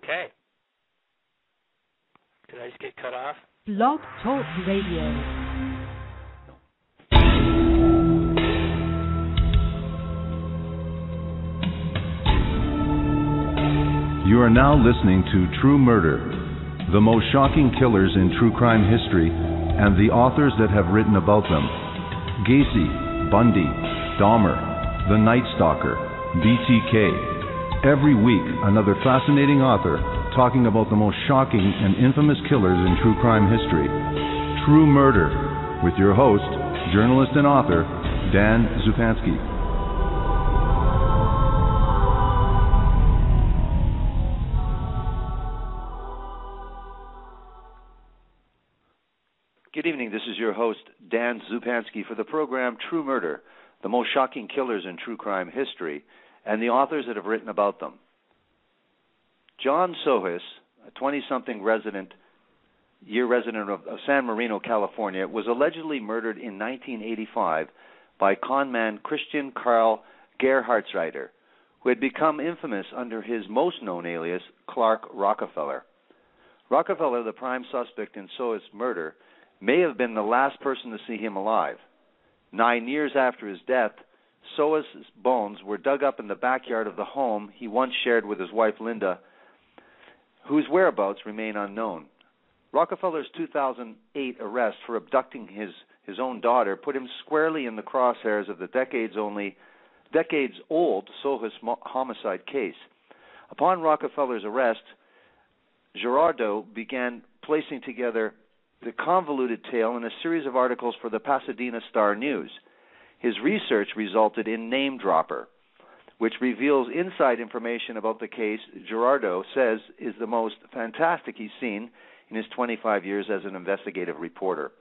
Okay. Did I just get cut off? Blog Talk Radio. You are now listening to True Murder, the most shocking killers in true crime history, and the authors that have written about them. Gacy, Bundy, Dahmer, The Night Stalker, BTK. Every week, another fascinating author talking about the most shocking and infamous killers in true crime history. True Murder, with your host, journalist and author, Dan Zupansky. Good evening. This is your host, Dan Zupansky, for the program True Murder, the most shocking killers in true crime history, and the authors that have written about them. John Sohus, a 20-something resident of San Marino, California, was allegedly murdered in 1985 by conman Christian Karl Gerhartsreiter, who had become infamous under his most known alias, Clark Rockefeller. Rockefeller, the prime suspect in Sohus' murder, may have been the last person to see him alive. 9 years after his death, Sohus' bones were dug up in the backyard of the home he once shared with his wife Linda, whose whereabouts remain unknown. Rockefeller's 2008 arrest for abducting his own daughter put him squarely in the crosshairs of the decades-old Sohus homicide case. Upon Rockefeller's arrest, C.Girardot began placing together the convoluted tale in a series of articles for the Pasadena Star-News. His research resulted in Name Dropper, which reveals inside information about the case Girardot says is the most fantastic he's seen in his 25 years as an investigative reporter.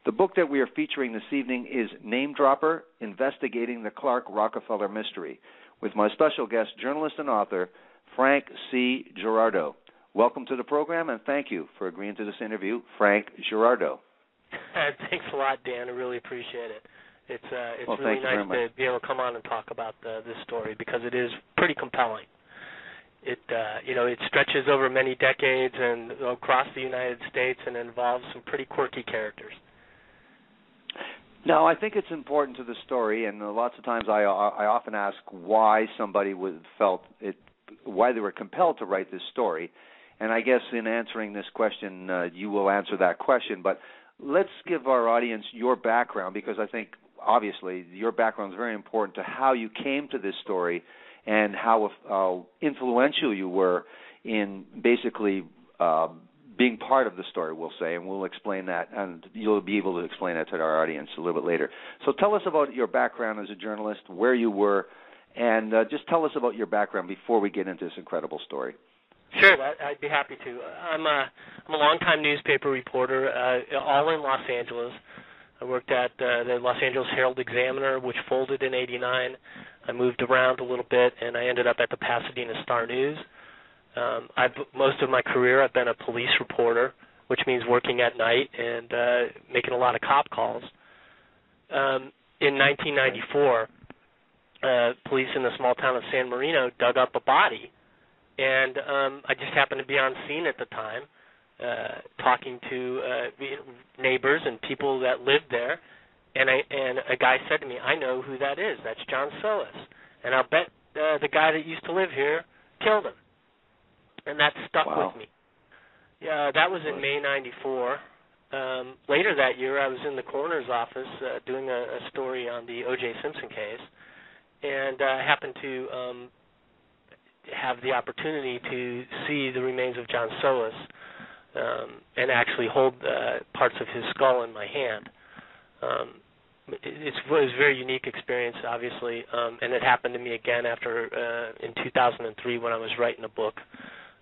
The book that we are featuring this evening is Name Dropper, Investigating the Clark Rockefeller Mystery, with my special guest, journalist and author, Frank C. Girardot. Welcome to the program, and thank you for agreeing to this interview, Frank Girardot. Thanks a lot, Dan. I really appreciate it. It's well, really nice to be able to come on and talk about this story because it is pretty compelling. It stretches over many decades and across the United States and involves some pretty quirky characters. Now, I think it's important to the story, and lots of times I often ask why somebody why they were compelled to write this story. And I guess in answering this question, you will answer that question. But let's give our audience your background, because I think, obviously, your background is very important to how you came to this story and how influential you were in basically being part of the story, we'll say, and we'll explain that, and you'll be able to explain that to our audience a little bit later. So tell us about your background as a journalist, where you were, and just tell us about your background before we get into this incredible story. Sure, I'd be happy to. I'm a longtime newspaper reporter, all in Los Angeles. I worked at the Los Angeles Herald-Examiner, which folded in '89. I moved around a little bit, and I ended up at the Pasadena Star-News. Most of my career, I've been a police reporter, which means working at night and making a lot of cop calls. In 1994, police in the small town of San Marino dug up a body, and I just happened to be on scene at the time, talking to neighbors and people that lived there, and a guy said to me, "I know who that is. That's John Sohus, and I'll bet the guy that used to live here killed him." And that stuck with me. Yeah, that was in May '94. Later that year, I was in the coroner's office doing a story on the O.J. Simpson case, and I happened to have the opportunity to see the remains of John Sohus and actually hold parts of his skull in my hand. It was a very unique experience, obviously, and it happened to me again in 2003 when I was writing a book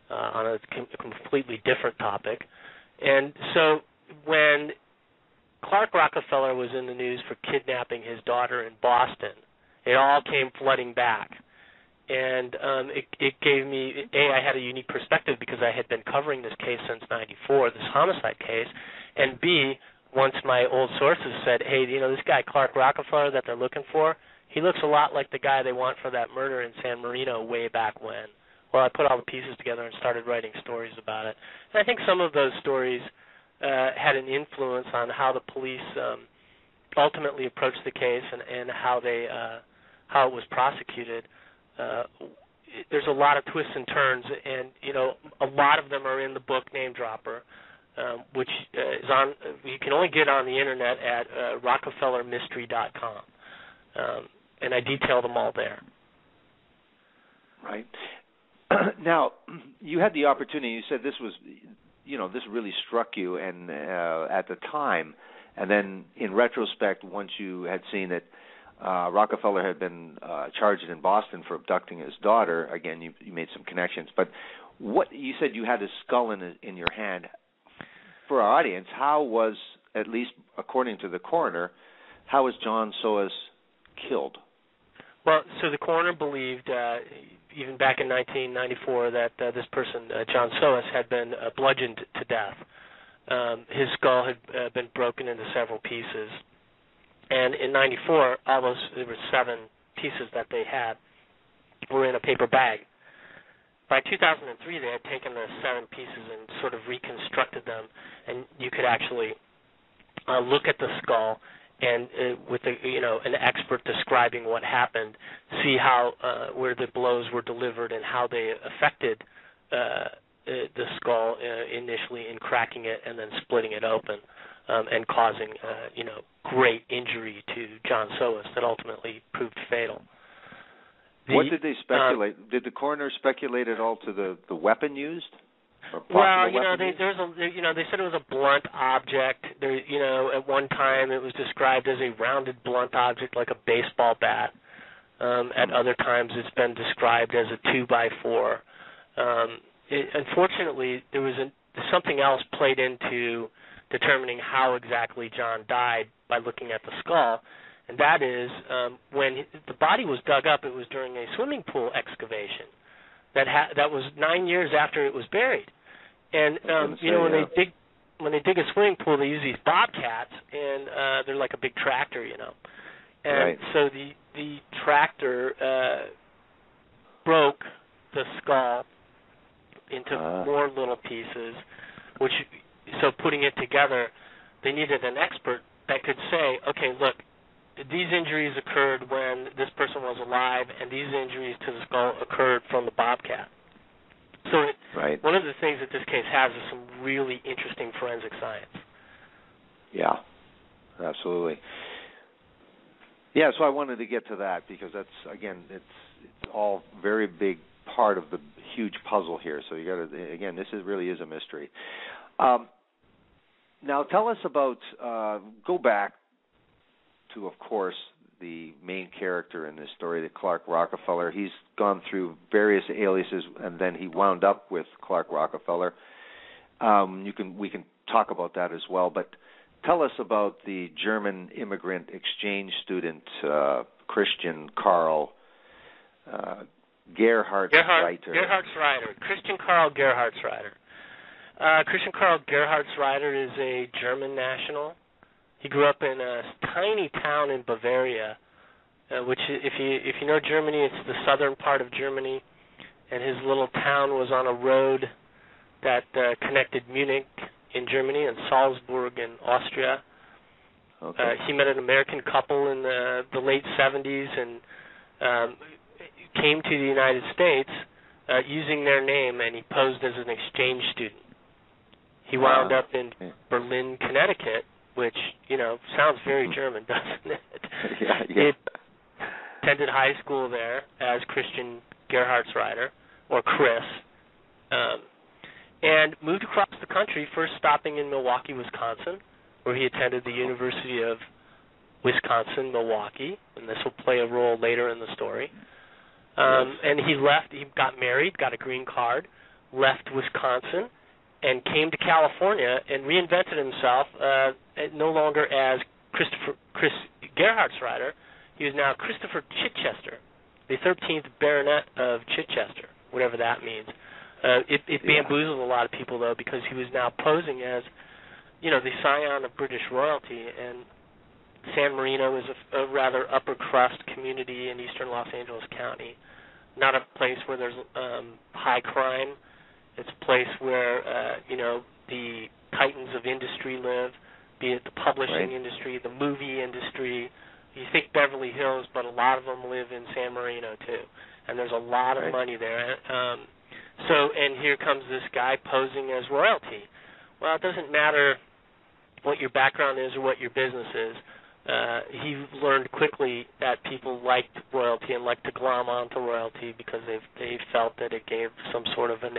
on a completely different topic. And so when Clark Rockefeller was in the news for kidnapping his daughter in Boston, it all came flooding back. And it gave me, I had a unique perspective because I had been covering this case since '94, this homicide case, and B, once my old sources said, hey, this guy Clark Rockefeller that they're looking for, he looks a lot like the guy they want for that murder in San Marino way back when. I put all the pieces together and started writing stories about it. And I think some of those stories had an influence on how the police ultimately approached the case and how it was prosecuted. There's a lot of twists and turns, and a lot of them are in the book Name Dropper, which is on. You can only get on the internet at RockefellerMystery.com, and I detail them all there. Right. Now, you had the opportunity. You said this was, this really struck you, and at the time, and then in retrospect, once you had seen that Rockefeller had been charged in Boston for abducting his daughter. Again, you made some connections. But what you said you had his skull in your hand. For our audience, how was, at least according to the coroner, how was John Sohus killed? Well, so the coroner believed, even back in 1994, that this person, John Sohus, had been bludgeoned to death. His skull had been broken into several pieces. And in 94, there were 7 pieces that they had were in a paper bag. By 2003, they had taken the 7 pieces and sort of reconstructed them, and you could actually look at the skull and with an expert describing what happened, see how where the blows were delivered and how they affected the skull initially in cracking it and then splitting it open. And causing, great injury to John Sohus that ultimately proved fatal. What did they speculate? Did the coroner speculate at all to the weapon used? Well, they said it was a blunt object. At one time it was described as a rounded blunt object like a baseball bat. At other times it's been described as a 2x4. Unfortunately, there was something else played into determining how exactly John died by looking at the skull, and that is when the body was dug up, it was during a swimming pool excavation that was 9 years after it was buried. And when they dig a swimming pool, they use these bobcats, and they're like a big tractor, And right. So the tractor broke the skull into more little pieces, So putting it together, they needed an expert that could say, okay, look, these injuries occurred when this person was alive, and these injuries to the skull occurred from the bobcat. So one of the things that this case has is some really interesting forensic science. Yeah, absolutely. Yeah, so I wanted to get to that because that's, again, it's all very big part of the huge puzzle here. So you got to, again, this really is a mystery. Now tell us about, go back to, of course, the main character in this story, the Clark Rockefeller. He's gone through various aliases, and then he wound up with Clark Rockefeller. We can talk about that as well, but tell us about the German immigrant exchange student, Christian Karl Gerhartsreiter. Christian Karl Gerhartsreiter. Christian Karl Gerhartsreiter is a German national. He grew up in a tiny town in Bavaria, which, if you know Germany, it's the southern part of Germany, and his little town was on a road that connected Munich in Germany and Salzburg in Austria. Okay. He met an American couple in the late 70s and came to the United States using their name, and he posed as an exchange student. He wound up in Berlin, Connecticut, which, sounds very German, doesn't it? Yeah. He attended high school there as Christian Gerhartsreiter, or Chris, and moved across the country, first stopping in Milwaukee, Wisconsin, where he attended the University of Wisconsin-Milwaukee, and this will play a role later in the story. And he got married, got a green card, left Wisconsin, and came to California and reinvented himself, no longer as Chris Gerhartsreiter. He is now Christopher Chichester, the 13th Baronet of Chichester, whatever that means. It bamboozled a lot of people, though, because he was now posing as, the scion of British royalty, and San Marino is a rather upper-crust community in eastern Los Angeles County. not a place where there's high crime. It's a place where, the titans of industry live, be it the publishing industry, the movie industry. You think Beverly Hills, but a lot of them live in San Marino, too. And there's a lot of money there. And here comes this guy posing as royalty. Well, it doesn't matter what your background is or what your business is. He learned quickly that people liked royalty and liked to glom onto royalty because they felt that it gave some sort of an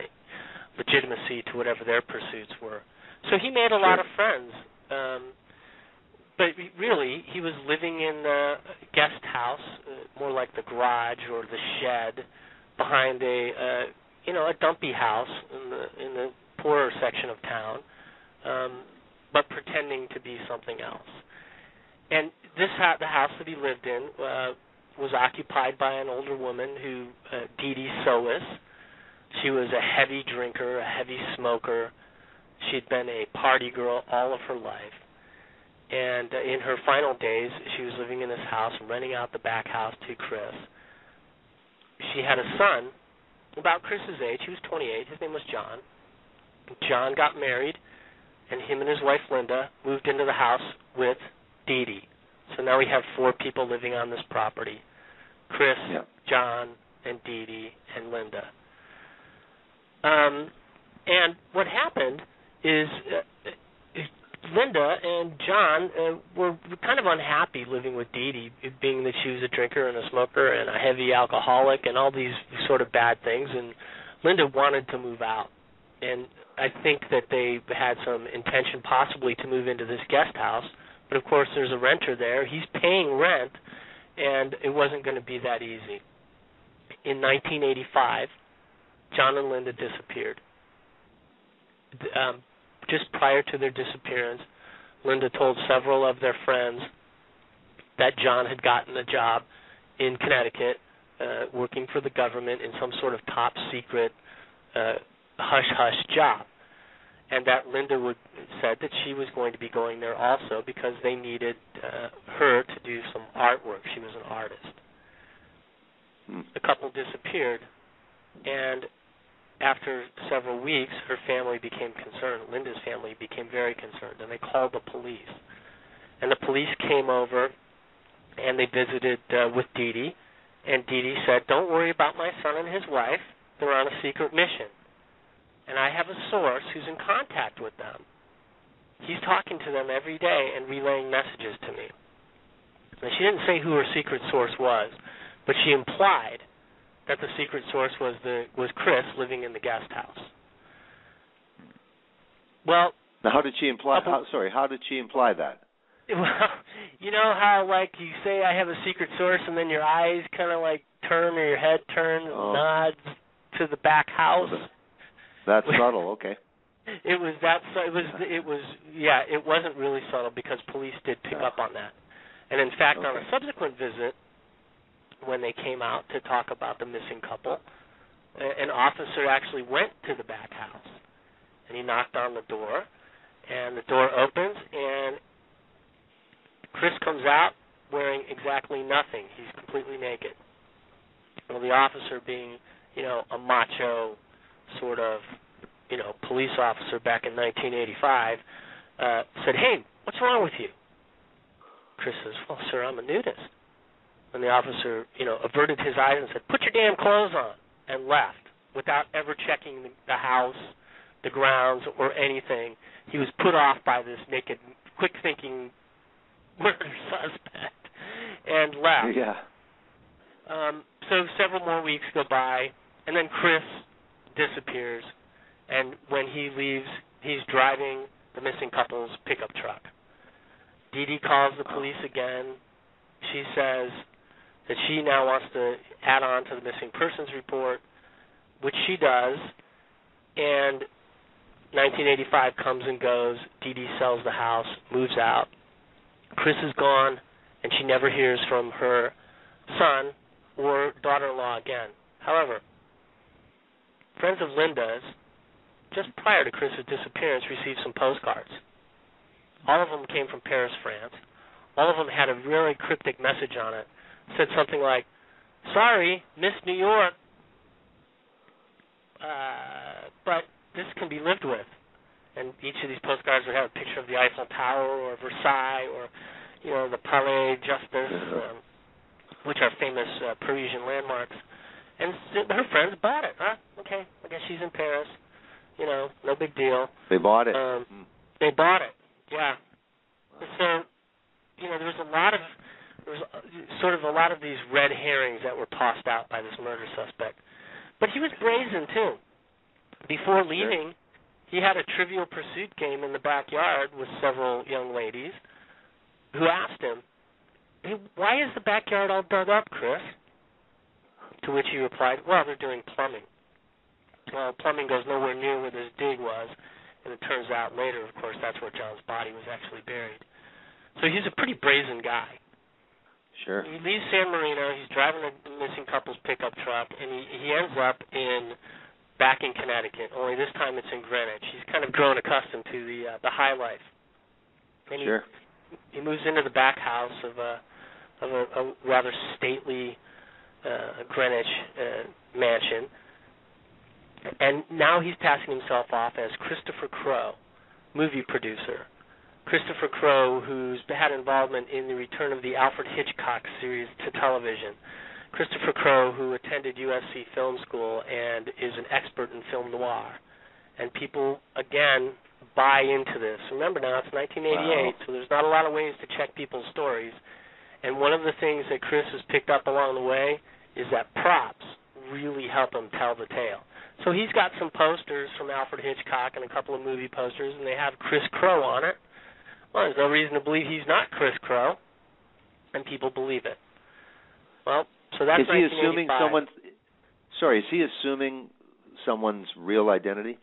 legitimacy to whatever their pursuits were. So he made a lot of friends. But really, he was living in a guest house, more like the garage or the shed, behind a dumpy house in the poorer section of town, but pretending to be something else. And the house that he lived in was occupied by an older woman who, Dee Dee Sohus. She was a heavy drinker, a heavy smoker. She'd been a party girl all of her life. And in her final days, she was living in this house, renting out the back house to Chris. She had a son about Chris's age. He was 28. His name was John. John got married, and him and his wife, Linda, moved into the house with Dee Dee. So now we have 4 people living on this property: Chris, John, and Dee Dee, and Linda. And what happened is Linda and John were kind of unhappy living with Dee Dee, being that she was a drinker and a smoker and a heavy alcoholic and all these sort of bad things, and Linda wanted to move out. And I think that they had some intention possibly to move into this guest house, but of course there's a renter there. He's paying rent, and it wasn't going to be that easy. In 1985, John and Linda disappeared. Just prior to their disappearance, Linda told several of their friends that John had gotten a job in Connecticut working for the government in some sort of top secret hush-hush job, and that Linda said that she was going to be going there also because they needed her to do some artwork. She was an artist. The couple disappeared, and after several weeks, her family became concerned. Linda's family became very concerned, and they called the police. And the police came over, and they visited with Dee Dee, and Dee Dee said, "Don't worry about my son and his wife. They're on a secret mission. And I have a source who's in contact with them. He's talking to them every day and relaying messages to me." Now, she didn't say who her secret source was, but she implied that the secret source was Chris living in the guest house. Well, now how did she imply? How did she imply that? Well, you know how you say I have a secret source, and then your eyes kind of turn or your head turns, nods to the back house. That's subtle. Okay. It was that. It wasn't really subtle because police did pick up on that, and in fact, on a subsequent visit, when they came out to talk about the missing couple, an officer actually went to the back house, and he knocked on the door, and the door opens, and Chris comes out wearing exactly nothing. He's completely naked. Well, the officer, being, a macho sort of, police officer back in 1985, said, "Hey, what's wrong with you?" Chris says, "Well, sir, I'm a nudist." And the officer, averted his eyes and said, "Put your damn clothes on," and left without ever checking the house, the grounds, or anything. He was put off by this naked, quick-thinking murder suspect and left. Yeah. So several more weeks go by, and then Chris disappears. And when he leaves, he's driving the missing couple's pickup truck. Dee Dee calls the police again. She says that she now wants to add on to the missing persons report, which she does, and 1985 comes and goes. Dee Dee sells the house, moves out. Chris is gone, and she never hears from her son or daughter-in-law again. However, friends of Linda's, just prior to Chris's disappearance, received some postcards. All of them came from Paris, France. All of them had a really cryptic message on it. It said something like, "Sorry, Miss New York, but this can be lived with. And each of these postcards would have a picture of the Eiffel Tower or Versailles or, the Palais Justice, which are famous Parisian landmarks. And her friends bought it. Okay, I guess she's in Paris. No big deal. They bought it. They bought it, yeah. So, there was a lot of these red herrings that were tossed out by this murder suspect. But he was brazen, too. Before leaving, he had a Trivial Pursuit game in the backyard with several young ladies who asked him, "Hey, why is the backyard all dug up, Chris?" To which he replied, "Well, they're doing plumbing." Well, plumbing goes nowhere near where this dig was, and it turns out later, of course, that's where John's body was actually buried. So he's a pretty brazen guy. Sure. He leaves San Marino, he's driving a missing couple's pickup truck, and he ends up back in Connecticut, only this time it's in Greenwich. He's kind of grown accustomed to the high life. And he moves into the back house of a rather stately Greenwich mansion, and now he's passing himself off as Christopher Crowe, movie producer. Christopher Crowe, who's had involvement in the return of the Alfred Hitchcock series to television. Christopher Crowe, who attended USC Film School and is an expert in film noir. And people, again, buy into this. Remember now, it's 1988, so there's not a lot of ways to check people's stories. And one of the things that Chris has picked up along the way is that props really help him tell the tale. So he's got some posters from Alfred Hitchcock and a couple of movie posters, and they have Chris Crowe on it. Well, there's no reason to believe he's not Chris Crowe, and people believe it. Well, so that's 1985. Is he assuming someone's real identity?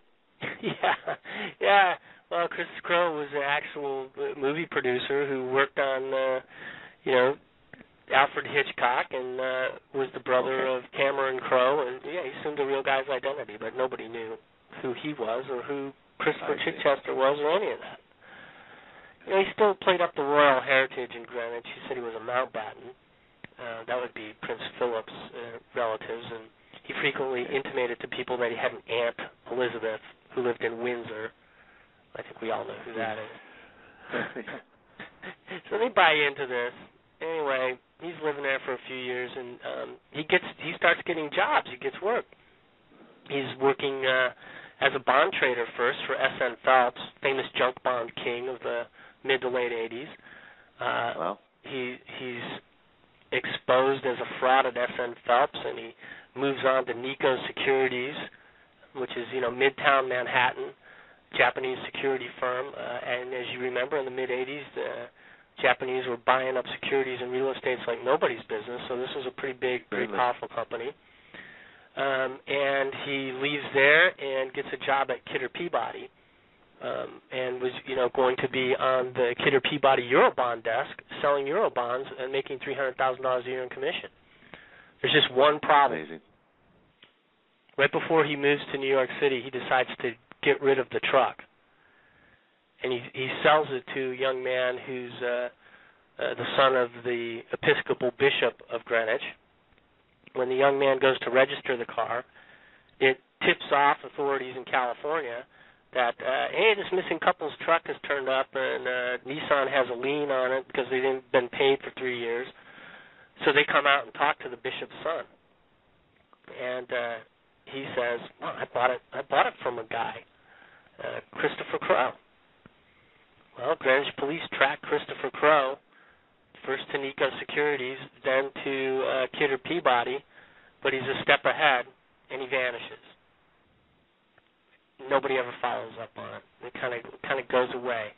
Yeah. Well, Chris Crowe was an actual movie producer who worked on, Alfred Hitchcock and was the brother of Cameron Crowe. And, he assumed a real guy's identity, but nobody knew who he was or who Christopher Chichester was or any of that. He still played up the royal heritage in Greenwich. He said he was a Mountbatten. That would be Prince Philip's relatives, and he frequently intimated to people that he had an aunt, Elizabeth, who lived in Windsor. I think we all know who that is. So they buy into this. Anyway, he's living there for a few years, and he starts getting jobs. He gets work. He's working as a bond trader first for S.N. Phelps, famous junk bond king of the mid to late 80s. He's exposed as a fraud at S.N. Phelps, and he moves on to Nikko Securities, which is, Midtown Manhattan, Japanese security firm. And as you remember, in the mid-'80s, the Japanese were buying up securities and real estate like nobody's business, so this was a pretty big, pretty powerful company. And he leaves there and gets a job at Kidder Peabody, and was, going to be on the Kidder Peabody Eurobond desk, selling Eurobonds and making $300,000 a year in commission. There's just one problem. Amazing. Right before he moves to New York City, he decides to get rid of the truck. And he sells it to a young man who's the son of the Episcopal Bishop of Greenwich. When the young man goes to register the car, it tips off authorities in California that, hey, this missing couple's truck has turned up, and Nissan has a lien on it because they didn't been paid for 3 years. So they come out and talk to the bishop's son, and he says, "Well, I bought it from a guy, Christopher Crowe." Well, Greenwich police track Christopher Crowe first to Nikko Securities, then to Kidder Peabody, but he's a step ahead, and he vanishes. Nobody ever follows up on it. It kind of goes away.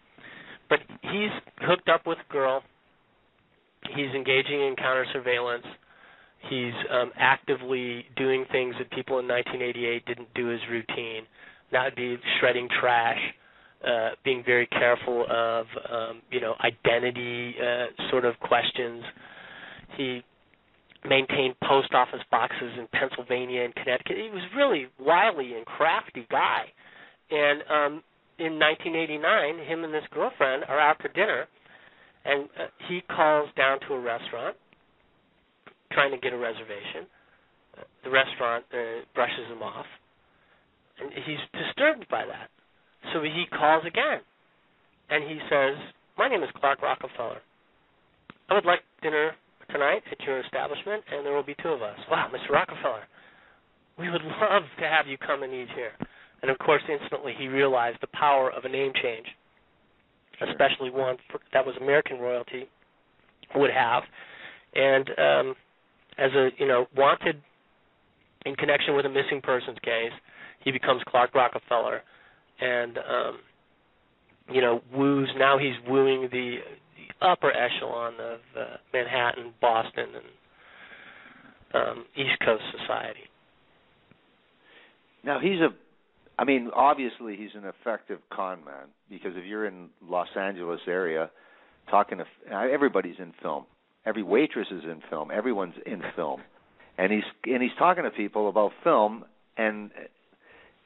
But he's hooked up with a girl. He's engaging in counter-surveillance. He's actively doing things that people in 1988 didn't do as routine. That would be shredding trash, being very careful of, identity sort of questions. He maintained post office boxes in Pennsylvania and Connecticut. He was really wily and crafty guy. And in 1989, him and this girlfriend are out to dinner, and he calls down to a restaurant trying to get a reservation. The restaurant brushes him off. And he's disturbed by that. So he calls again, and he says, "My name is Clark Rockefeller. I would like dinner tonight at your establishment, and there will be two of us." "Wow, Mr. Rockefeller, we would love to have you come and eat here." And, of course, instantly he realized the power of a name change, especially one that was American royalty would have. And as a, wanted in connection with a missing persons case, he becomes Clark Rockefeller and, now he's wooing the upper echelon of Manhattan, Boston, and East Coast society. Now, obviously he's an effective con man, because if you're in Los Angeles area talking to everybody's in film. Every waitress is in film. Everyone's in film. And he's talking to people about film, and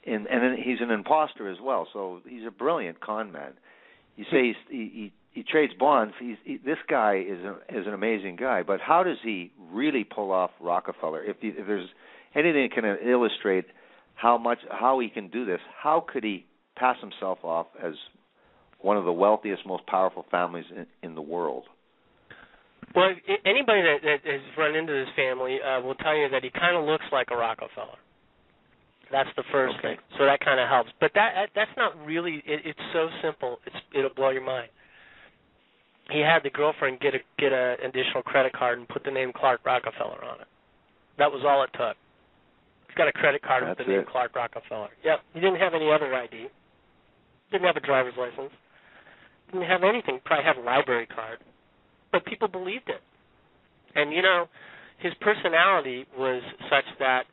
then he's an imposter as well. So he's a brilliant con man. You say he trades bonds. This guy is an amazing guy. But how does he really pull off Rockefeller? If there's anything that can illustrate how he can do this, how could he pass himself off as one of the wealthiest, most powerful families in the world? Well, anybody that has run into this family will tell you that he kind of looks like a Rockefeller. That's the first thing. So that kind of helps. But that's not really. It's so simple. It'll blow your mind. He had the girlfriend get an additional credit card and put the name Clark Rockefeller on it. That was all it took. He's got a credit card with the name Clark Rockefeller. Yep. He didn't have any other ID. Didn't have a driver's license. Didn't have anything. Probably had a library card. But people believed it. And, his personality was such that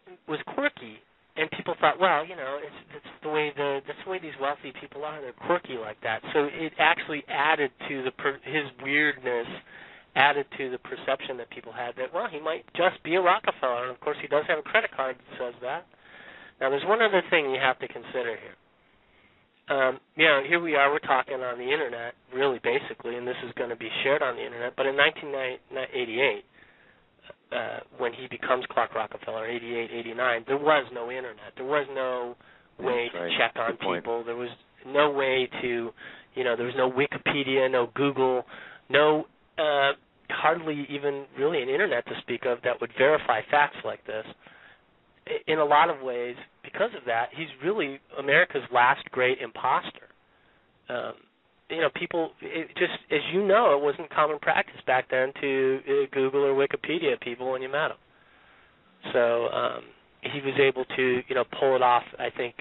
it was quirky. And people thought, well, that's the way these wealthy people are. They're quirky like that. So it actually added to his weirdness, added to the perception that people had that, well, he might just be a Rockefeller. And, of course, he does have a credit card that says that. Now, there's one other thing you have to consider here. Here we are, we're talking on the Internet, really basically, and this is going to be shared on the Internet. But in 1988, when he becomes Clark Rockefeller, 88, 89, there was no Internet. There was no way to check on people. There was no way to, there was no Wikipedia, no Google, no hardly even really an Internet to speak of that would verify facts like this. In a lot of ways, because of that, he's really America's last great imposter. People, as you know, it wasn't common practice back then to Google or Wikipedia people when you met them. So he was able to, pull it off, I think,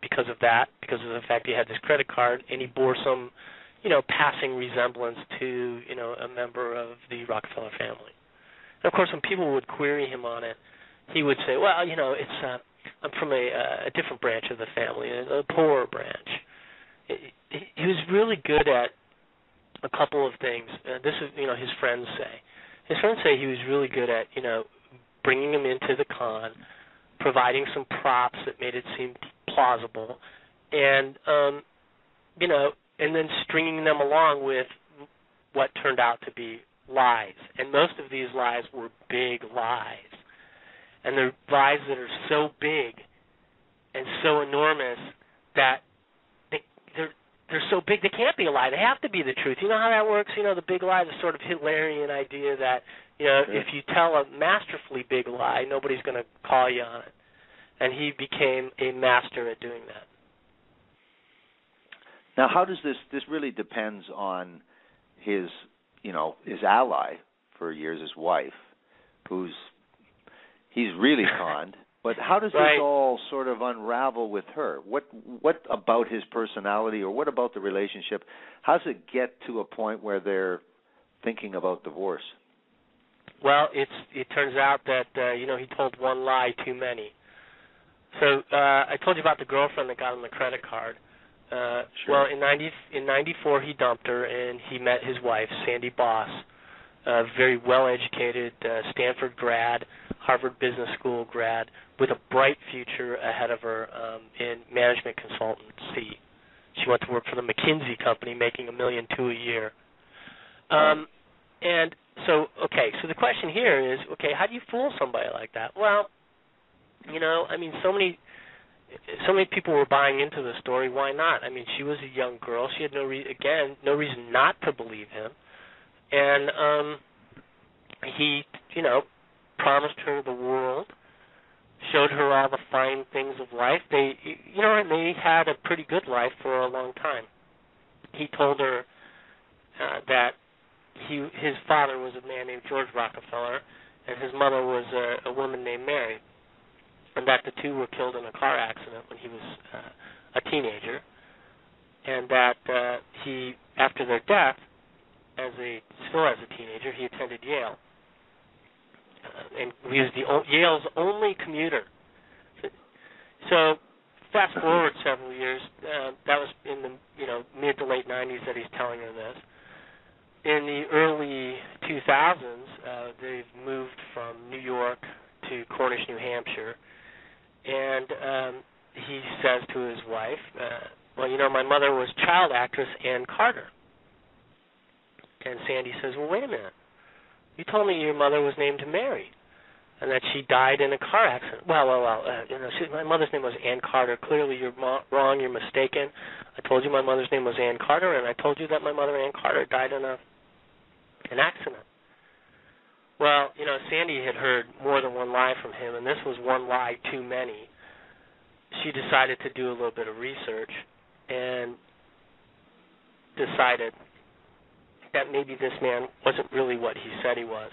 because of that, because of the fact he had this credit card, and he bore some, passing resemblance to, a member of the Rockefeller family. And, of course, when people would query him on it, he would say, well, it's I'm from a different branch of the family, a poorer branch. He was really good at a couple of things. This is, his friends say. His friends say he was really good at, bringing him into the con, providing some props that made it seem plausible, and, and then stringing them along with what turned out to be lies. And most of these lies were big lies. And they're lies that are so big and so enormous that they're so big they can't be a lie. They have to be the truth. You know how that works? The big lie, the sort of Hitlerian idea that, if you tell a masterfully big lie, nobody's going to call you on it. And he became a master at doing that. Now, how does this really depends on his ally for years, his wife, he's really conned, but how does this all sort of unravel with her? What about his personality, or what about the relationship? How does it get to a point where they're thinking about divorce? Well, it turns out that he told one lie too many. So I told you about the girlfriend that got him the credit card. Sure. Well, in 94 he dumped her, and he met his wife, Sandy Boss, a very well-educated Stanford grad, Harvard Business School grad, with a bright future ahead of her in management consultancy. She went to work for the McKinsey company, making $1.2 million a year. And so the question here is, how do you fool somebody like that? Well, so many so many people were buying into the story. Why not? I mean, she was a young girl. She had no reason not to believe him. And he, promised her the world, showed her all the fine things of life. They had a pretty good life for a long time. He told her that his father was a man named George Rockefeller, and his mother was a woman named Mary, and that the two were killed in a car accident when he was a teenager, and that he, after their death, still as a teenager, he attended Yale, and he was Yale's only commuter. So fast forward several years, that was in the mid to late 90s that he's telling her this. In the early 2000s, they've moved from New York to Cornish, New Hampshire, and he says to his wife, my mother was child actress Ann Carter. And Sandy says, well, wait a minute. You told me your mother was named Mary and that she died in a car accident. My mother's name was Ann Carter. Clearly you're wrong, you're mistaken. I told you my mother's name was Ann Carter, and I told you that my mother, Ann Carter, died in an accident. Well, Sandy had heard more than one lie from him, and this was one lie too many. She decided to do a little bit of research and decided that maybe this man wasn't really what he said he was.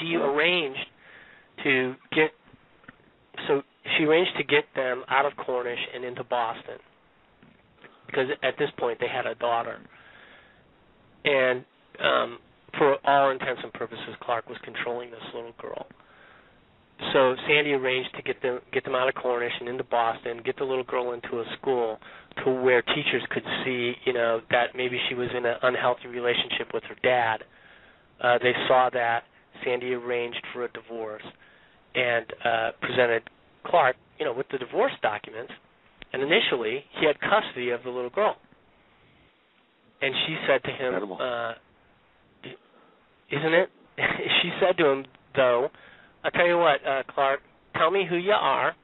She arranged to get them out of Cornish and into Boston, because at this point they had a daughter. And for all intents and purposes, Clark was controlling this little girl. So Sandy arranged to get them out of Cornish and into Boston, get the little girl into a school to where teachers could see, that maybe she was in an unhealthy relationship with her dad. They saw that. Sandy arranged for a divorce and presented Clark, with the divorce documents. And initially, he had custody of the little girl. And she said to him, isn't it? She said to him, though, I'll tell you what, Clark, tell me who you are,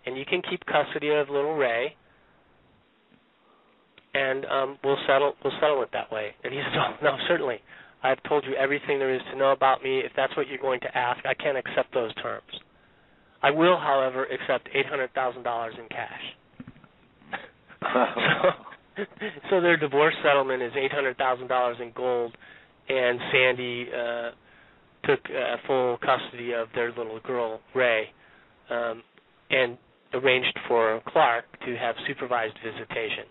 and you can keep custody of little Ray, and we'll settle it that way. And he said, oh, no, certainly. I've told you everything there is to know about me. If that's what you're going to ask, I can't accept those terms. I will, however, accept $800,000 in cash. So their divorce settlement is $800,000 in gold, and Sandy took full custody of their little girl, Ray, and arranged for Clark to have supervised visitation.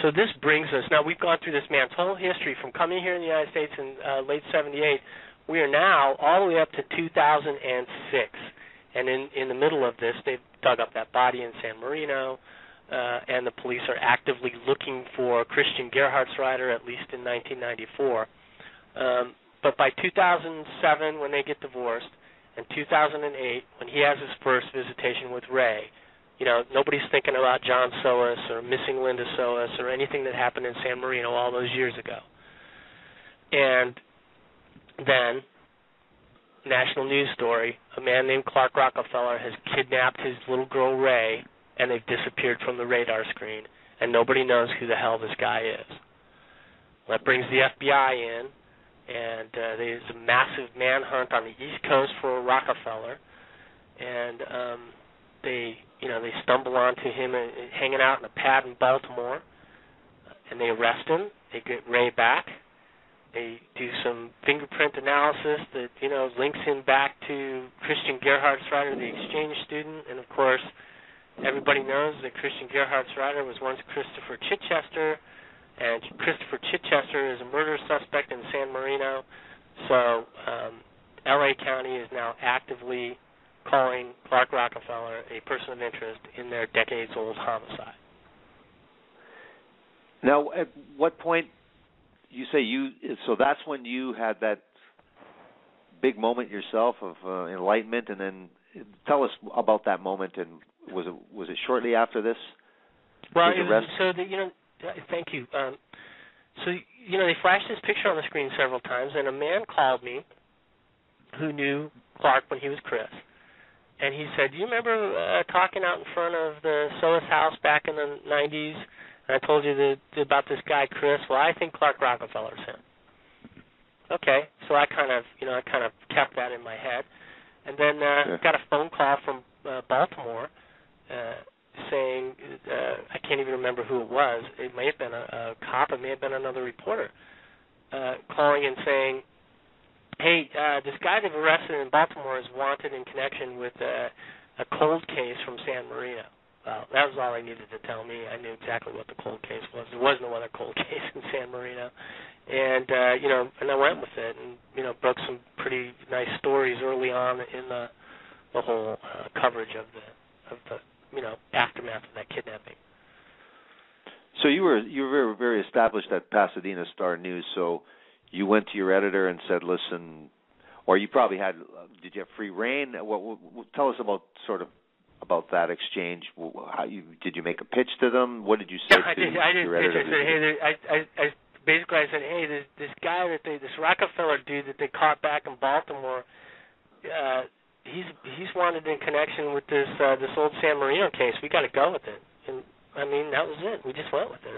So this brings us, now we've gone through this man's whole history from coming here in the United States in late 78. We are now all the way up to 2006. And in the middle of this, they've dug up that body in San Marino, and the police are actively looking for Christian Gerhartsreiter, at least in 1994. But by 2007, when they get divorced, and 2008, when he has his first visitation with Ray, nobody's thinking about John Sohus or missing Linda Sohus or anything that happened in San Marino all those years ago. And then, national news story, a man named Clark Rockefeller has kidnapped his little girl Ray, and they've disappeared from the radar screen, and nobody knows who the hell this guy is. Well, that brings the FBI in, and there's a massive manhunt on the East Coast for Rockefeller, and they stumble onto him hanging out in a pad in Baltimore, and they arrest him. They get Ray back. They do some fingerprint analysis that, links him back to Christian Gerhartsreiter, the exchange student. And, of course, everybody knows that Christian Gerhartsreiter was once Christopher Chichester, and Christopher Chichester is a murder suspect in San Marino. So L.A. County is now actively calling Clark Rockefeller a person of interest in their decades-old homicide. Now, at what point... You say so that's when you had that big moment yourself of enlightenment, and then tell us about that moment. And was it shortly after this? Well, thank you. They flashed this picture on the screen several times, and a man called me who knew Clark when he was Chris, and he said, "Do you remember talking out in front of the Sohus house back in the 90s? And I told you about this guy, Chris. Well, I think Clark Rockefeller's him." Okay, so I kind of kept that in my head, and then got a phone call from Baltimore saying, I can't even remember who it was. It may have been a cop. It may have been another reporter calling and saying, "Hey, this guy they've arrested in Baltimore is wanted in connection with a cold case from San Marino." Well, that was all I needed to tell me. I knew exactly what the cold case was. There was no other cold case in San Marino, and and I went with it, and broke some pretty nice stories early on in the whole coverage of the aftermath of that kidnapping. So you were very, very established at Pasadena Star-News. So you went to your editor and said, "Listen," or you probably had. Did you have free rein? Tell us about that exchange. Did you make a pitch to them? What did you say to your editor? I said, "Hey, this guy this Rockefeller dude that they caught back in Baltimore, he's wanted in connection with this old San Marino case. We got to go with it." And I mean, that was it. We just went with it.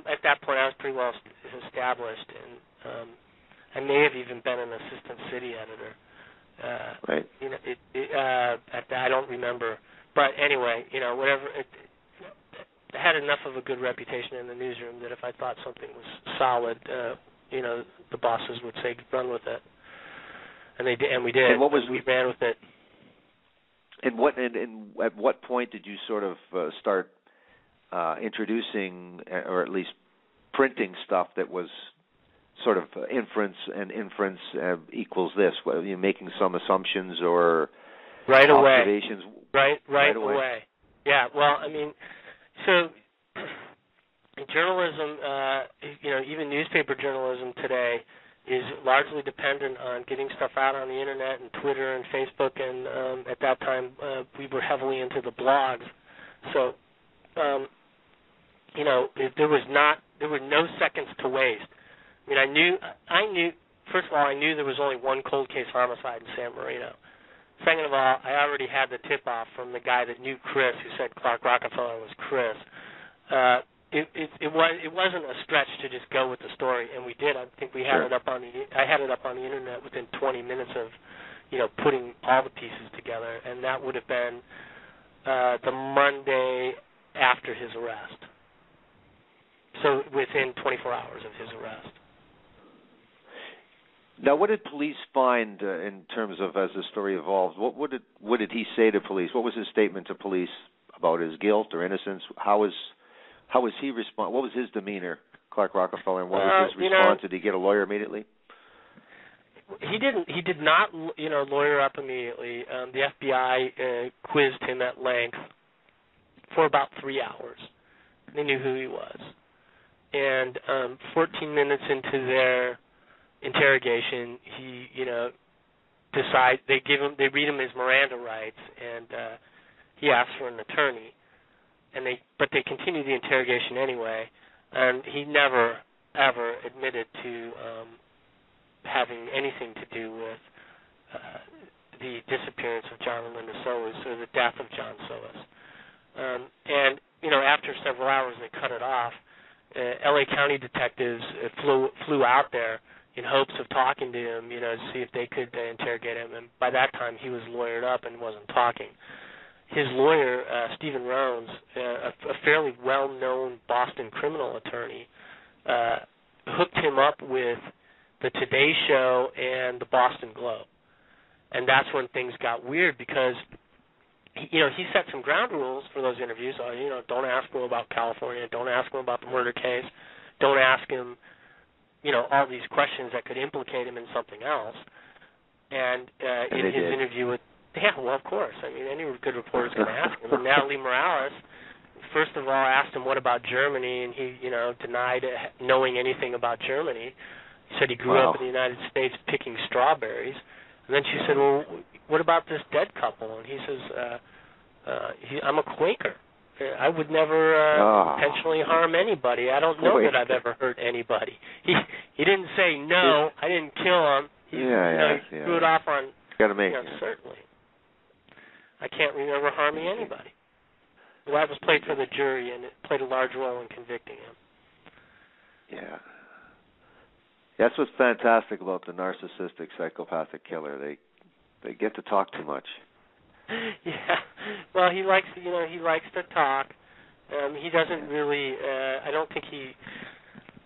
At that point, I was pretty well established, and I may have even been an assistant city editor. Right. I don't remember, but anyway, whatever. I had enough of a good reputation in the newsroom that if I thought something was solid, the bosses would say, "Run with it," and they did, and we did. And we ran with it. And at what point did you sort of start introducing, or at least printing stuff that was sort of inference equals this? Were you making some assumptions or observations? Right away. Yeah. Well, I mean, so journalism, even newspaper journalism today is largely dependent on getting stuff out on the internet and Twitter and Facebook, and at that time we were heavily into the blogs. So, there were no seconds to waste. I mean, I knew. First of all, I knew there was only one cold case homicide in San Marino. Second of all, I already had the tip-off from the guy that knew Chris, who said Clark Rockefeller was Chris. It wasn't a stretch to just go with the story, and we did. I think we had it up on I had it up on the internet within 20 minutes of, putting all the pieces together, and that would have been the Monday after his arrest. So within 24 hours of his arrest. Now, what did police find in terms of as the story evolved? What did he say to police? What was his statement to police about his guilt or innocence? How was he respond? What was his demeanor, Clark Rockefeller, and what was his response? Did he get a lawyer immediately? He didn't. He did not, lawyer up immediately. The FBI quizzed him at length for about 3 hours. They knew who he was, and 14 minutes into their interrogation, he, they read him his Miranda rights, and he asks for an attorney, but they continue the interrogation anyway, and he never ever admitted to having anything to do with the disappearance of John and Linda Sohus or the death of John Sohus. And after several hours, they cut it off. L.A. County detectives flew out there in hopes of talking to him, to see if they could interrogate him. And by that time, he was lawyered up and wasn't talking. His lawyer, Stephen Rones, a fairly well-known Boston criminal attorney, hooked him up with the Today Show and the Boston Globe. And that's when things got weird because, he set some ground rules for those interviews. Don't ask him about California. Don't ask him about the murder case. Don't ask him all these questions that could implicate him in something else. And in his interview with, of course. I mean, any good reporter is going to ask him. And Natalie Morales, first of all, asked him, what about Germany? And he, denied knowing anything about Germany. He said he grew up in the United States picking strawberries. And then she said, well, what about this dead couple? And he says, I'm a Quaker. I would never intentionally harm anybody. I don't know that I've ever hurt anybody. He didn't say, no, I didn't kill him. He threw it off on Got to make it. Certainly. I can't remember harming anybody. Well, that was played for the jury, and it played a large role in convicting him. Yeah. That's what's fantastic about the narcissistic psychopathic killer. They get to talk too much. Yeah. Well, he likes to talk. He doesn't really. I don't think he.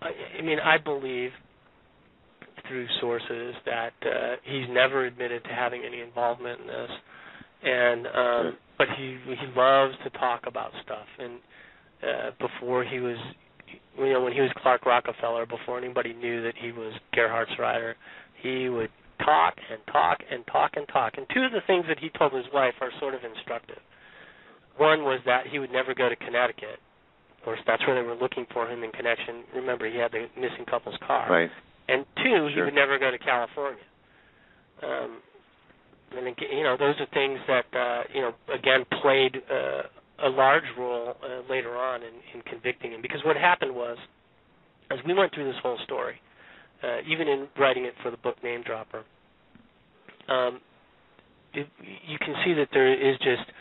I mean, I believe through sources that he's never admitted to having any involvement in this, and but he loves to talk about stuff. And before he was, when he was Clark Rockefeller, before anybody knew that he was Gerhartsreiter, he would talk and talk and talk and talk. And two of the things that he told his wife are sort of instructive. One was that he would never go to Connecticut. Of course, that's where they were looking for him in connection. Remember, he had the missing couple's car. Right. And two, he would never go to California. And those are things that again played a large role later on in convicting him. Because what happened was, as we went through this whole story, even in writing it for the book Name Dropper, you can see that there is just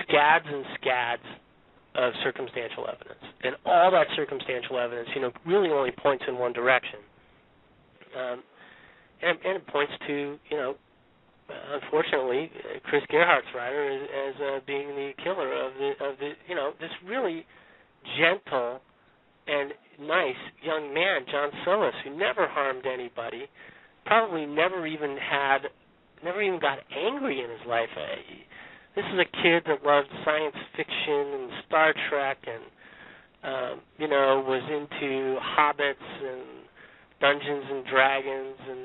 scads and scads of circumstantial evidence. And all that circumstantial evidence, really only points in one direction. And it points to, unfortunately, Chris Gerhartsreiter as being the killer of the this really gentle and nice young man, John Sohus, who never harmed anybody, probably never even got angry in his life. This is a kid that loved science fiction and Star Trek and, was into hobbits and Dungeons and Dragons and,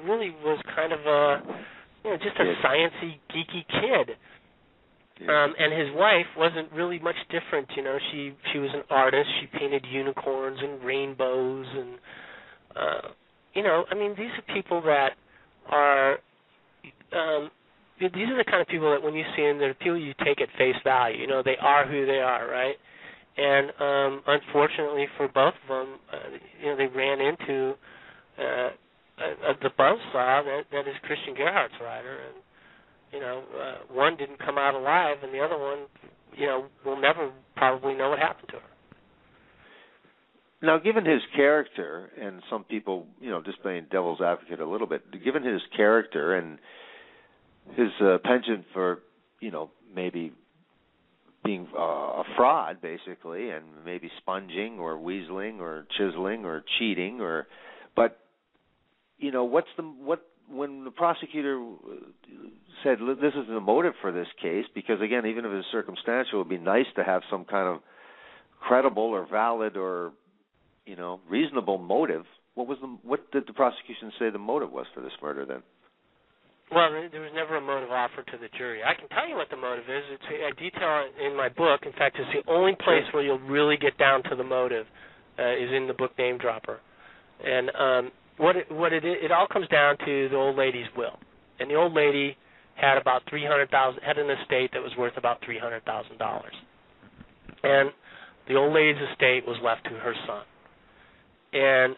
really was kind of just a sciencey, geeky kid. And his wife wasn't really much different, She was an artist. She painted unicorns and rainbows and, these are people that are... these are the kind of people that when you see them, they're people you take at face value. They are who they are, right? And unfortunately for both of them, they ran into the buzzsaw that is Christian Gerhartsreiter. And, one didn't come out alive, and the other one, will never probably know what happened to her. Now, given his character, and some people, just playing devil's advocate a little bit, given his character and his penchant for, maybe being a fraud, basically, and maybe sponging or weaseling or chiseling or cheating, but when the prosecutor said this is the motive for this case, because again, even if it's circumstantial, it would be nice to have some kind of credible or valid or reasonable motive. What did the prosecution say the motive was for this murder then? Well, there was never a motive offered to the jury. I can tell you what the motive is. I detail it in my book. In fact, it's the only place where you'll really get down to the motive is in the book Name Dropper. And it all comes down to the old lady's will. And the old lady had about had an estate that was worth about $300,000. And the old lady's estate was left to her son. And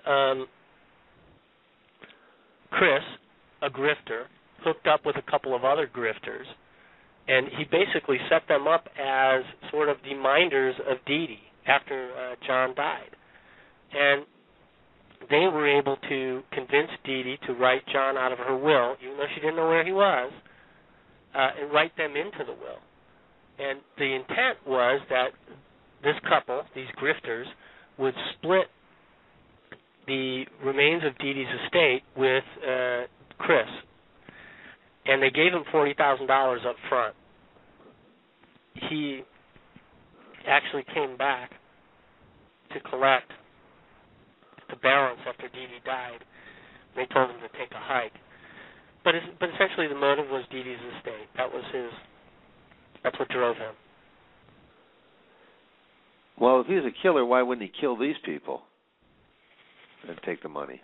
Chris, a grifter, hooked up with a couple of other grifters, and he basically set them up as sort of the minders of Dee Dee after John died. And they were able to convince Dee Dee to write John out of her will, even though she didn't know where he was, and write them into the will. And the intent was that this couple, these grifters, would split the remains of Dee Dee's estate with Chris. And they gave him $40,000 up front. He actually came back to collect the balance after Dee Dee died. They told him to take a hike. But essentially the motive was Dee Dee's estate. That's what drove him. Well, if he was a killer, why wouldn't he kill these people and take the money?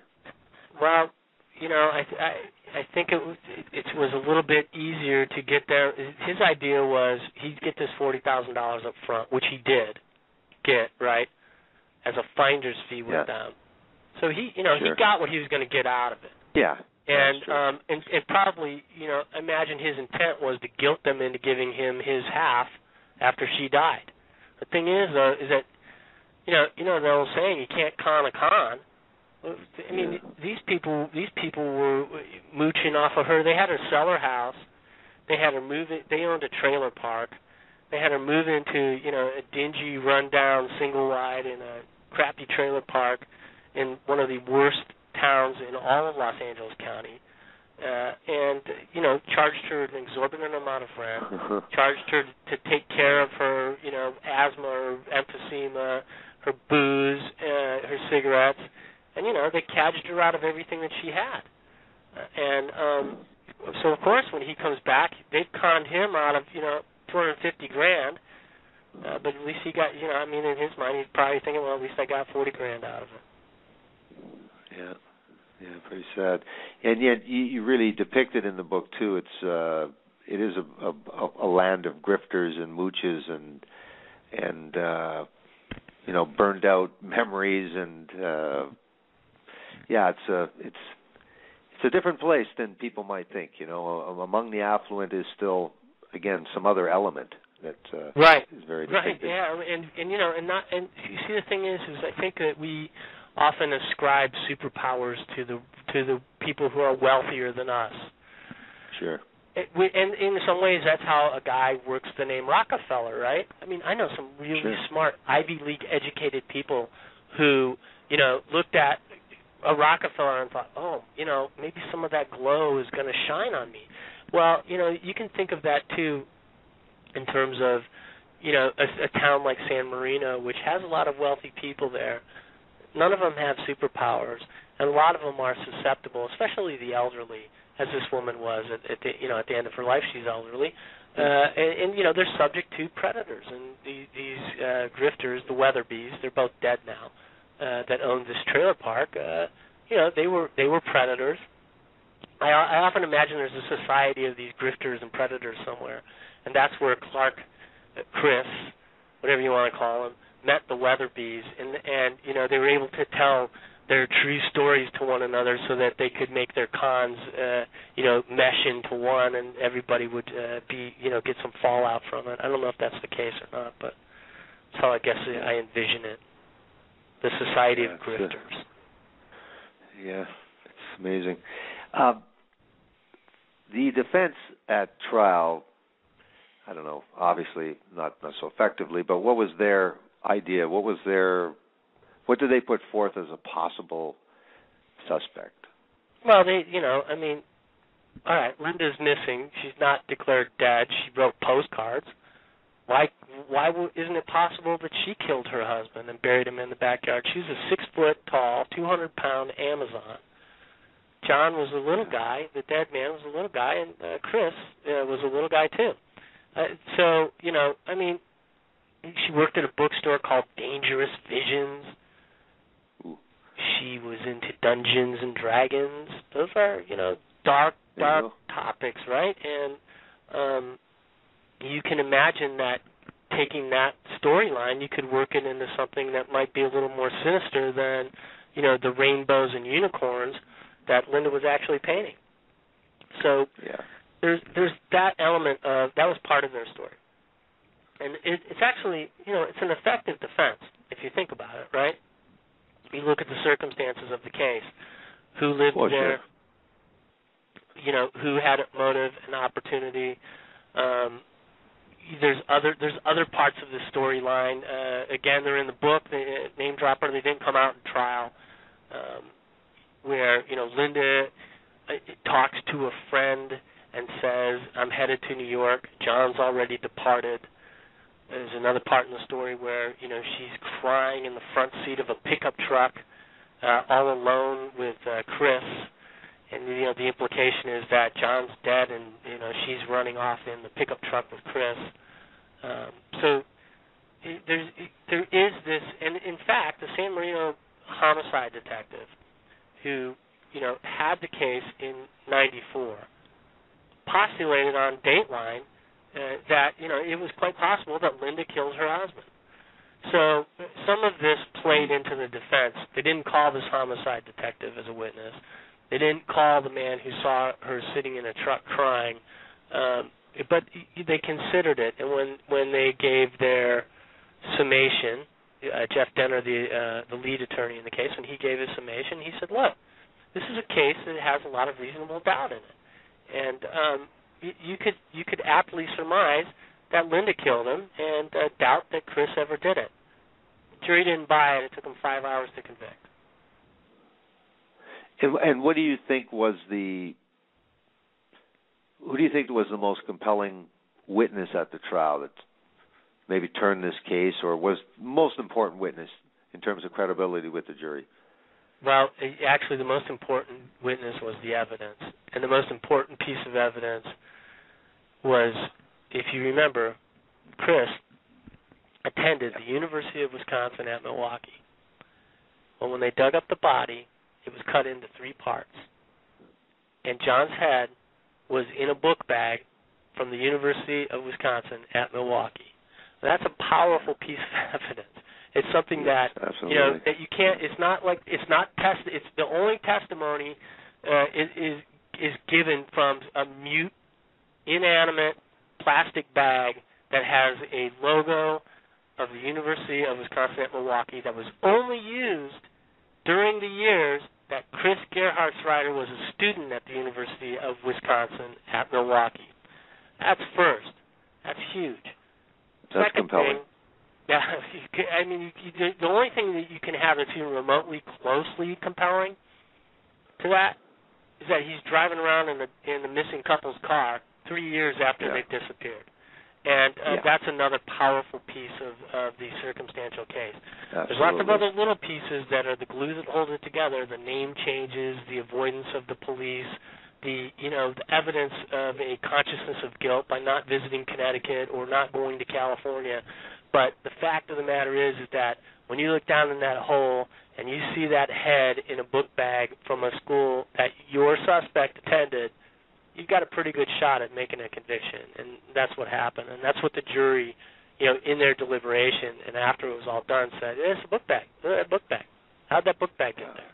Well, I think it was a little bit easier to get there. His idea was he'd get this $40,000 up front, which he did get, right, as a finder's fee with them. So he got what he was going to get out of it. Yeah. And probably, imagine his intent was to guilt them into giving him his half after she died. The thing is, though, is that, the old saying, you can't con a con. I mean, these people were mooching off of her. They had her sell her house. They had her move it. They owned a trailer park. They had her move into, a dingy, rundown, single-wide in a crappy trailer park in one of the worst towns in all of Los Angeles County, and charged her an exorbitant amount of rent, charged her to take care of her, asthma or emphysema, her booze, her cigarettes, and they cadged her out of everything that she had, and so of course when he comes back, they've conned him out of $250,000, but at least he got, in his mind he's probably thinking, well, at least I got $40,000 out of it. Yeah. Yeah, pretty sad, and yet you really depict it in the book too. It is a land of grifters and mooches and burned out memories, and it's a different place than people might think. Among the affluent is still again some other element that is very depicted. Right. Yeah, and you see the thing is I think that we often ascribe superpowers to the people who are wealthier than us. Sure. And in some ways, that's how a guy works the name Rockefeller, right? I mean, I know some really smart Ivy League educated people who, looked at a Rockefeller and thought, oh, maybe some of that glow is going to shine on me. Well, you can think of that too in terms of, a town like San Marino, which has a lot of wealthy people there. None of them have superpowers, and a lot of them are susceptible, especially the elderly, as this woman was at the end of her life. She's elderly, and they're subject to predators. And these grifters, the Weatherbees, they're both dead now, that owned this trailer park. They were predators. I often imagine there's a society of these grifters and predators somewhere, and that's where Chris, whatever you want to call him, met the Weatherbees, and they were able to tell their true stories to one another so that they could make their cons mesh into one, and everybody would get some fallout from it. I don't know if that's the case or not, but that's how I guess I envision it. The society of grifters. Yeah, it's amazing. The defense at trial, I don't know, obviously not so effectively, but what was their idea? What did they put forth as a possible suspect? Well, all right, Linda's missing. She's not declared dead. She wrote postcards. Why isn't it possible that she killed her husband and buried him in the backyard? She was a 6-foot-tall, 200-pound Amazon. John was a little guy. The dead man was a little guy, and Chris was a little guy too. She worked at a bookstore called Dangerous Visions. Ooh. She was into Dungeons and Dragons. Those are, dark topics, right? And you can imagine that taking that storyline, you could work it into something that might be a little more sinister than, the rainbows and unicorns that Linda was actually painting. So there's that element of, that was part of their story. And it's actually, it's an effective defense, if you think about it, right? You look at the circumstances of the case, who lived there, who had a motive and opportunity. There's other parts of the storyline. Again, they're in the book, name dropper. They didn't come out in trial, where Linda talks to a friend and says, "I'm headed to New York." John's already departed. There's another part in the story where she's crying in the front seat of a pickup truck, all alone with Chris, and the implication is that John's dead, and she's running off in the pickup truck with Chris. So there is this, and in fact, the San Marino homicide detective, who had the case in '94, postulated on Dateline that it was quite possible that Linda killed her husband. So some of this played into the defense. They didn't call this homicide detective as a witness, They didn't call the man who saw her sitting in a truck crying, but they considered it. And when they gave their summation, Jeff Denner, the lead attorney in the case, when he gave his summation, he said, look, this is a case that has a lot of reasonable doubt in it. And you could aptly surmise that Linda killed him and doubt that Chris ever did it. The jury didn't buy it. It took them 5 hours to convict. And what do you think was who do you think was the most compelling witness at the trial that maybe turned this case, or was the most important witness in terms of credibility with the jury? Well, actually, the most important witness was the evidence. And the most important piece of evidence was, if you remember, Chris attended the University of Wisconsin at Milwaukee. Well, when they dug up the body, it was cut into 3 parts. And John's head was in a book bag from the University of Wisconsin at Milwaukee. That's a powerful piece of evidence. It's something that that you can't. It's not tested. It's the only testimony is given from a mute, inanimate plastic bag that has a logo of the University of Wisconsin at Milwaukee that was only used during the years that Chris Gerhartsreiter was a student at the University of Wisconsin at Milwaukee. That's first. That's huge. That's compelling. Yeah, I mean, the only thing that you can have that's even remotely closely compelling to that is that he's driving around in the missing couple's car 3 years after they've disappeared. And that's another powerful piece of the circumstantial case. Absolutely. There's lots of other little pieces that are the glue that hold it together, the name changes, the avoidance of the police, the evidence of a consciousness of guilt by not visiting Connecticut or not going to California. But the fact of the matter is that when you look down in that hole and you see that head in a book bag from a school that your suspect attended, you've got a pretty good shot at making a conviction, and that's what happened. And that's what the jury, in their deliberation and after it was all done, said, it's a book bag. How'd that book bag get there?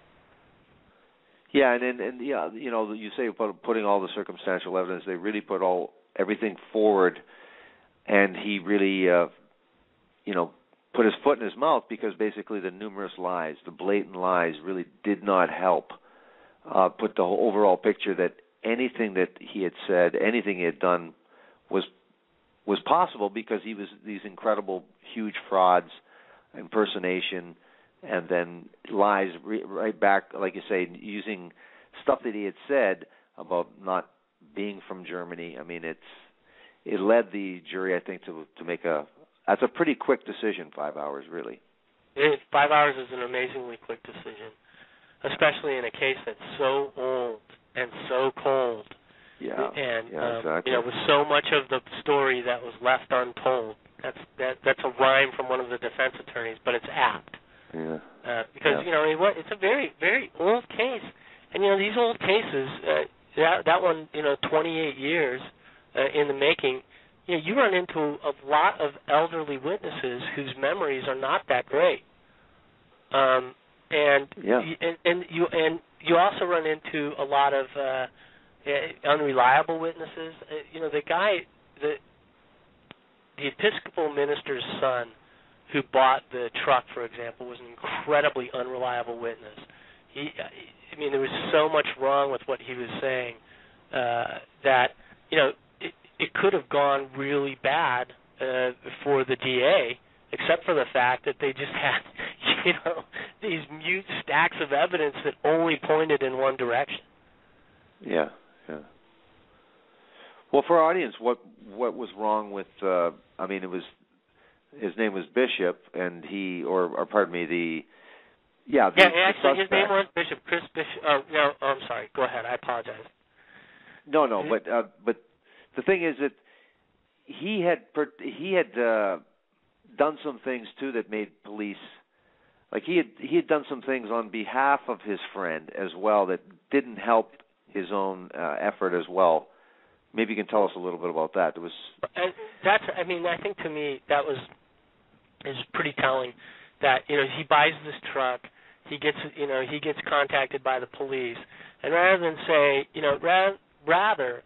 Yeah, and you say about putting all the circumstantial evidence, they really put everything forward, and he really, put his foot in his mouth, because basically the numerous lies, the blatant lies, really did not help put the whole overall picture that anything that he had said, anything he had done was possible, because he was these incredible, huge frauds, impersonation, and then lies right back, like you say, using stuff that he had said about not being from Germany. I mean, it led the jury, I think, to make that's a pretty quick decision, 5 hours, really. 5 hours is an amazingly quick decision, especially in a case that's so old and so cold. Yeah, and exactly. With so much of the story that was left untold. That's a rhyme from one of the defense attorneys, but it's apt. Yeah. Because it's a very, very old case, and these old cases, that one 28 years in the making. You run into a lot of elderly witnesses whose memories are not that great, and you also run into a lot of unreliable witnesses. The Episcopal minister's son, who bought the truck, for example, was an incredibly unreliable witness. There was so much wrong with what he was saying that it could have gone really bad for the DA, except for the fact that they just had these mute stacks of evidence that only pointed in one direction. Yeah. Well, for our audience, what was wrong with? It was his name was Bishop, and his name was Bishop. Chris Bishop. I'm sorry. Go ahead. I apologize. No, but the thing is that he had done some things too that made police, like he had done some things on behalf of his friend as well that didn't help his own effort as well. Maybe you can tell us a little bit about that. I think to me that is pretty telling. That he buys this truck, he gets contacted by the police, and rather than say, rather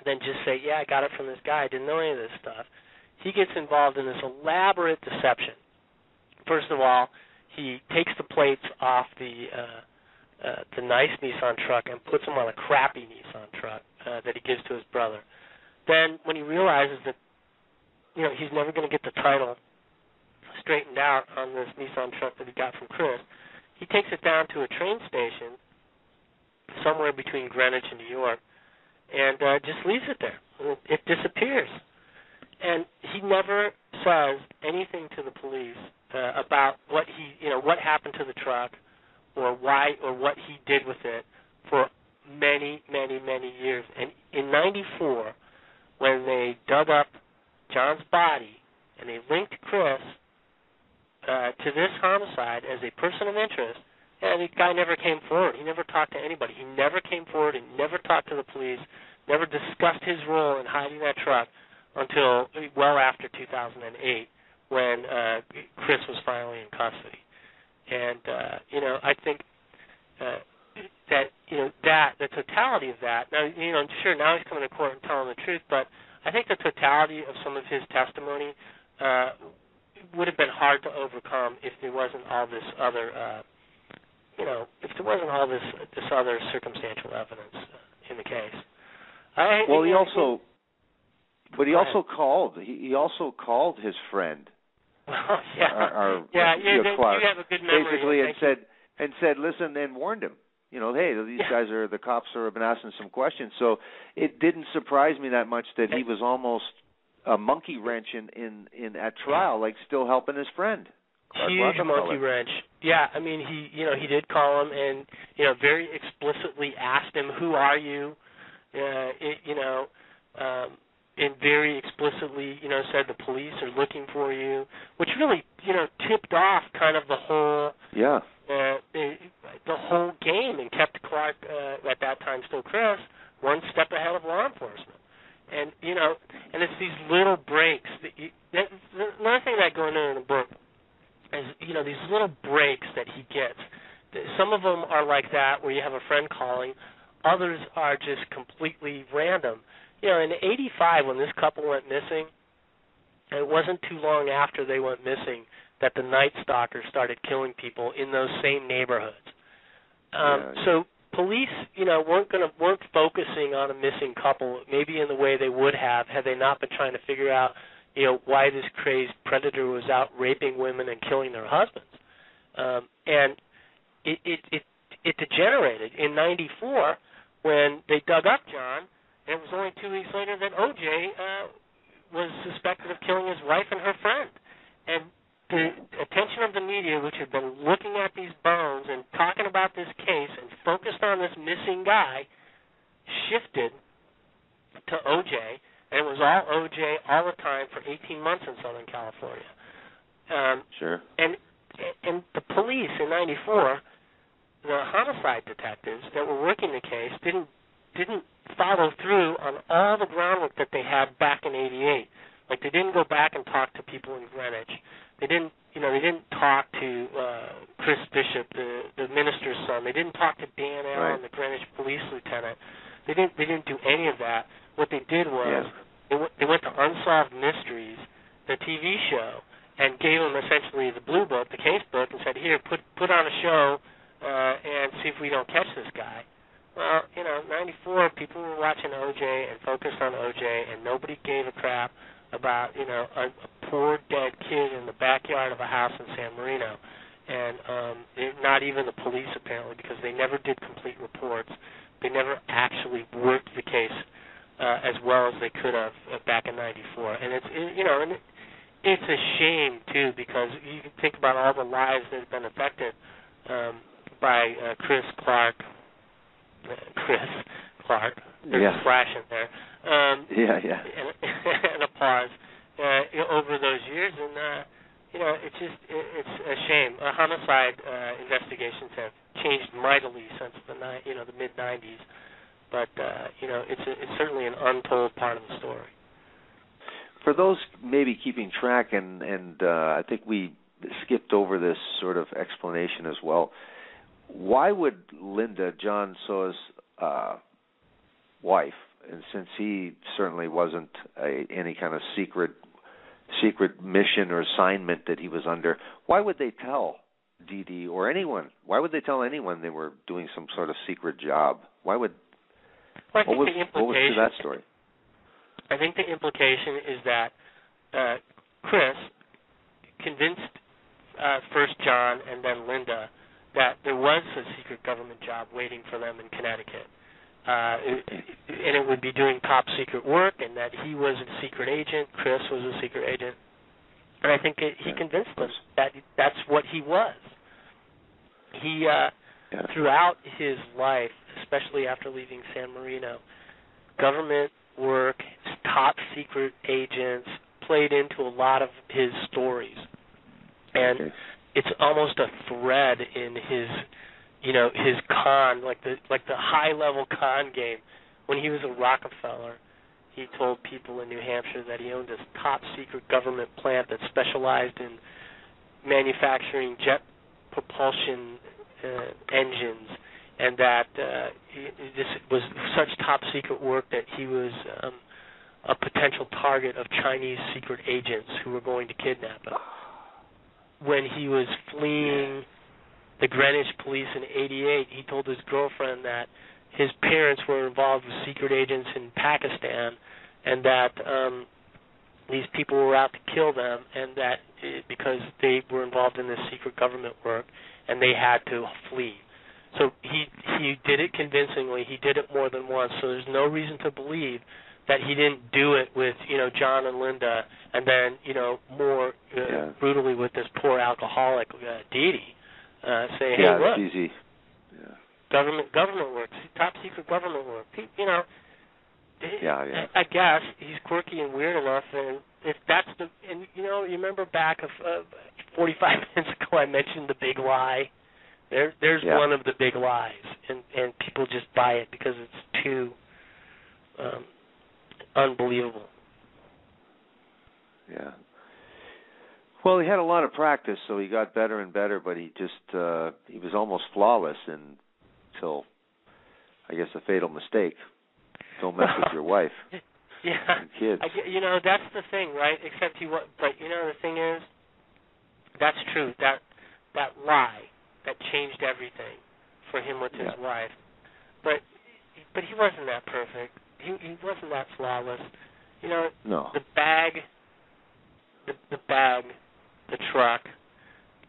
than just say, yeah, I got it from this guy, I didn't know any of this stuff, he gets involved in this elaborate deception. First of all, he takes the plates off the nice Nissan truck and puts them on a crappy Nissan truck that he gives to his brother. Then when he realizes that he's never going to get the title straightened out on this Nissan truck that he got from Chris, he takes it down to a train station somewhere between Greenwich and New York and just leaves it there. It disappears. And he never says anything to the police about what what happened to the truck or why or what he did with it for many, many, many years. And in '94, when they dug up John's body and they linked Chris to this homicide as a person of interest, and the guy never came forward. He never talked to anybody. He never came forward and never talked to the police, never discussed his role in hiding that truck until well after 2008 when Chris was finally in custody. And, I think that the totality of that, now, sure, now he's coming to court and telling the truth, but I think the totality of some of his testimony would have been hard to overcome if there wasn't all this other, if there wasn't all this other circumstantial evidence in the case. He also called his friend. Well, yeah, Clark, you have a good memory. Basically, and said, listen, and warned him. Hey, these guys the cops have been asking some questions. So it didn't surprise me that much that he was almost a monkey wrench in at trial, like still helping his friend. Huge monkey wrench. Yeah, I mean, he did call him and very explicitly asked him, "Who are you?" And very explicitly, said the police are looking for you, which really, tipped off kind of the whole the whole game and kept Clark at that time still Chris one step ahead of law enforcement. And and it's these little breaks. Another thing that going on in the book is these little breaks that he gets. Some of them are like that, where you have a friend calling. Others are just completely random. In '85, when this couple went missing, it wasn't too long after they went missing that the Night Stalkers started killing people in those same neighborhoods. So police, weren't focusing on a missing couple maybe in the way they would have had they not been trying to figure out, why this crazed predator was out raping women and killing their husbands. And it degenerated in '94 when they dug up John. And it was only 2 weeks later that O.J. was suspected of killing his wife and her friend. And the attention of the media, which had been looking at these bones and talking about this case and focused on this missing guy, shifted to O.J., and it was all O.J. all the time for 18 months in Southern California. Sure. And the police in '94, the homicide detectives that were working the case didn't follow through on all the groundwork that they had back in '88. Like, they didn't go back and talk to people in Greenwich. They didn't talk to Chris Bishop, the minister's son. They didn't talk to Dan Allen, the Greenwich police lieutenant. They didn't do any of that. What they did was they went to Unsolved Mysteries, the TV show, and gave them essentially the blue book, the case book, and said, "Here, put on a show and see if we don't catch this guy." Well, '94, people were watching O.J. and focused on O.J., and nobody gave a crap about, a poor dead kid in the backyard of a house in San Marino. And not even the police, apparently, because they never did complete reports. They never actually worked the case as well as they could have back in '94. And it's a shame, too, because you can think about all the lives that have been affected by Chris Clark. There's a flash in there. And a pause over those years, and it's a shame. Homicide investigations have changed mightily since the mid '90s, but it's certainly an untold part of the story. For those maybe keeping track, and I think we skipped over this sort of explanation as well. Why would Linda, John Sohus' wife, and since he certainly wasn't any kind of secret mission or assignment that he was under, why would they tell Dee Dee or anyone? Why would they tell anyone they were doing some sort of secret job? Why would? Well, what was to that story? I think the implication is that Chris convinced first John and then Linda that there was a secret government job waiting for them in Connecticut. And it would be doing top secret work, and that he was a secret agent, Chris was a secret agent. And I think he convinced them that that's what he was. He, throughout his life, especially after leaving San Marino, government work, top secret agents played into a lot of his stories. And it's almost a thread in his, his con, like the high-level con game. When he was a Rockefeller, he told people in New Hampshire that he owned this top-secret government plant that specialized in manufacturing jet propulsion engines, and that this was such top-secret work that he was a potential target of Chinese secret agents who were going to kidnap him. When he was fleeing the Greenwich police in '88, he told his girlfriend that his parents were involved with secret agents in Pakistan, and that these people were out to kill them, and that because they were involved in this secret government work, and they had to flee. So he did it convincingly. He did it more than once. So there's no reason to believe that he didn't do it with John and Linda, and then more brutally with this poor alcoholic Dee Dee. Say, hey, look, it's easy. Government work, top secret government work. I guess he's quirky and weird enough, and if that's you remember back 45 minutes ago I mentioned the big lie. There's one of the big lies, and people just buy it because it's too unbelievable. Yeah. Well, he had a lot of practice, so he got better and better, but he just he was almost flawless until, I guess, a fatal mistake. Don't mess with your wife. Yeah. And kids. That's the thing, right? Except but the thing is, that's true. That lie that changed everything for him with his wife. But he wasn't that perfect. He wasn't that flawless. No. The bag, the truck,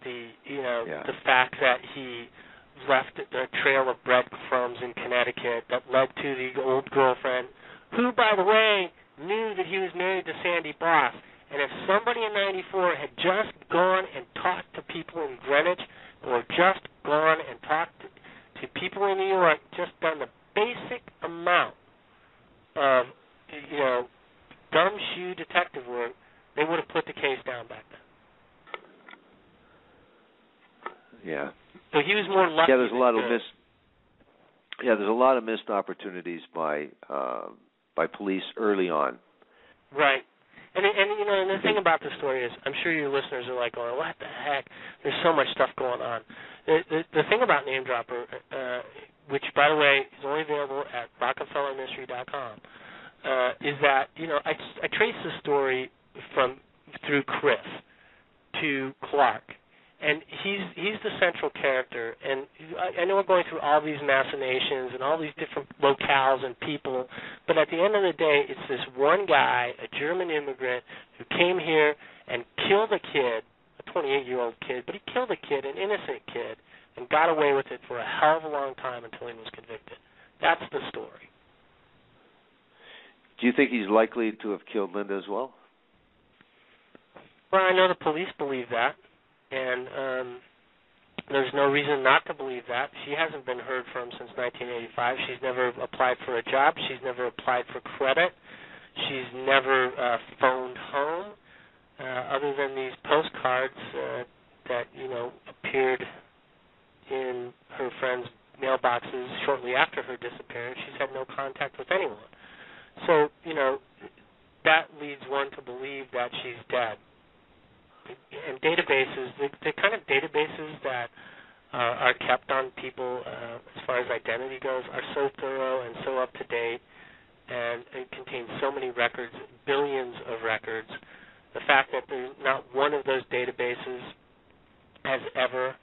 the fact that he left a trail of breadcrumbs in Connecticut that led to the old girlfriend, who, by the way, knew that he was married to Sandy Boss. And if somebody in '94 had just gone and talked to people in Greenwich, or just gone and talked to people in New York, just done the basic amount of, gumshoe detective work, they would have put the case down back then. Yeah. So he was more lucky. There's a lot of missed opportunities by police early on. Right. And the thing about the story is, I'm sure your listeners are like going, what the heck? There's so much stuff going on. The thing about Name Dropper, which, by the way, is only available at RockefellerMystery.com, is that, I trace the story through Chris to Clark. And he's the central character, and I know we're going through all these machinations and all these different locales and people, but at the end of the day, it's this one guy, a German immigrant, who came here and killed a kid, a 28-year-old kid, but he killed a kid, an innocent kid, and got away with it for a hell of a long time until he was convicted. That's the story. Do you think he's likely to have killed Linda as well? Well, I know the police believe that. And there's no reason not to believe that. She hasn't been heard from since 1985. She's never applied for a job. She's never applied for credit. She's never phoned home, other than these postcards that, appeared in her friends' mailboxes shortly after her disappearance. She's had no contact with anyone. So, that leads one to believe that she's dead. and databases, the kind of databases that are kept on people as far as identity goes are so thorough and so up to date, and it contains so many records, billions of records. The fact that there's not one of those databases has ever